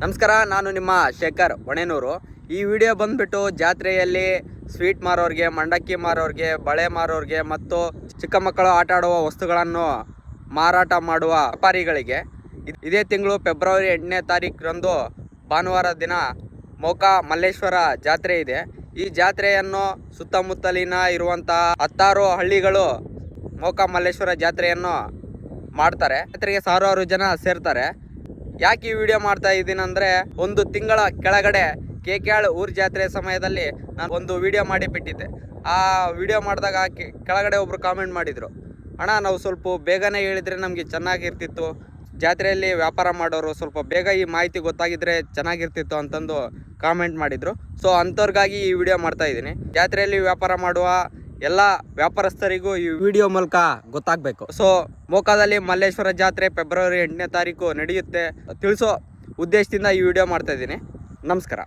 ನಮಸ್ಕಾರ, ನಾನು ನಿಮ್ಮ ಶೇಖರ್ ಹೊಣೆನೂರು. ಈ ವಿಡಿಯೋ ಬಂದ್ಬಿಟ್ಟು ಜಾತ್ರೆಯಲ್ಲಿ ಸ್ವೀಟ್ ಮಾರೋರಿಗೆ, ಮಂಡಕ್ಕಿ ಮಾರೋರಿಗೆ, ಬಳೆ ಮಾರೋರಿಗೆ ಮತ್ತು ಚಿಕ್ಕ ಮಕ್ಕಳು ಆಟ ಆಡುವ ವಸ್ತುಗಳನ್ನು ಮಾರಾಟ ಮಾಡುವ ವ್ಯಾಪಾರಿಗಳಿಗೆ ಇದೇ ತಿಂಗಳು ಫೆಬ್ರವರಿ 8ನೇ ತಾರೀಕರಂದು ಭಾನುವಾರ ದಿನ ಮೋಕ ಮಲ್ಲೇಶ್ವರ ಜಾತ್ರೆ ಇದೆ. ಈ ಜಾತ್ರೆಯನ್ನು ಸುತ್ತಮುತ್ತಲಿನ ಇರುವಂತಹ 16 ಹಳ್ಳಿಗಳು ಮೋಕ ಮಲ್ಲೇಶ್ವರ ಜಾತ್ರೆಯನ್ನು ಮಾಡ್ತಾರೆ. ಜಾತ್ರೆಗೆ ಸಾವಿರಾರು ಜನ ಸೇರ್ತಾರೆ. ಯಾಕೆ ಈ ವಿಡಿಯೋ ಮಾಡ್ತಾ ಇದ್ದೀನಿ ಅಂದರೆ, ಒಂದು ತಿಂಗಳ ಕೆಳಗಡೆ ಕೇಕ್ಯಾಳ್ ಊರ್ ಜಾತ್ರೆ ಸಮಯದಲ್ಲಿ ನಾನು ಒಂದು ವಿಡಿಯೋ ಮಾಡಿ ಬಿಟ್ಟಿದ್ದೆ. ಆ ವಿಡಿಯೋ ಮಾಡಿದಾಗ ಕೆಳಗಡೆ ಒಬ್ರು ಕಾಮೆಂಟ್ ಮಾಡಿದರು, ಅಣ್ಣ ನಾವು ಸ್ವಲ್ಪ ಬೇಗನೆ ಹೇಳಿದರೆ ನಮಗೆ ಚೆನ್ನಾಗಿರ್ತಿತ್ತು, ಜಾತ್ರೆಯಲ್ಲಿ ವ್ಯಾಪಾರ ಮಾಡೋರು ಸ್ವಲ್ಪ ಬೇಗ ಈ ಮಾಹಿತಿ ಗೊತ್ತಾಗಿದ್ರೆ ಚೆನ್ನಾಗಿರ್ತಿತ್ತು ಅಂತಂದು ಕಾಮೆಂಟ್ ಮಾಡಿದರು. ಸೊ ಅಂಥವ್ರಿಗಾಗಿ ಈ ವಿಡಿಯೋ ಮಾಡ್ತಾ ಇದ್ದೀನಿ. ಜಾತ್ರೆಯಲ್ಲಿ ವ್ಯಾಪಾರ ಮಾಡುವ ಎಲ್ಲ ವ್ಯಾಪಾರಸ್ಥರಿಗೂ ಈ ವಿಡಿಯೋ ಮೂಲಕ ಗೊತ್ತಾಗಬೇಕು. ಸೊ ಮೋಕಾದಲ್ಲಿ ಮಲ್ಲೇಶ್ವರ ಜಾತ್ರೆ ಫೆಬ್ರವರಿ 8ನೇ ತಾರೀಕು ನಡೆಯುತ್ತೆ ತಿಳಿಸೋ ಉದ್ದೇಶದಿಂದ ಈ ವಿಡಿಯೋ ಮಾಡ್ತಾ ಇದ್ದೀನಿ. ನಮಸ್ಕಾರ.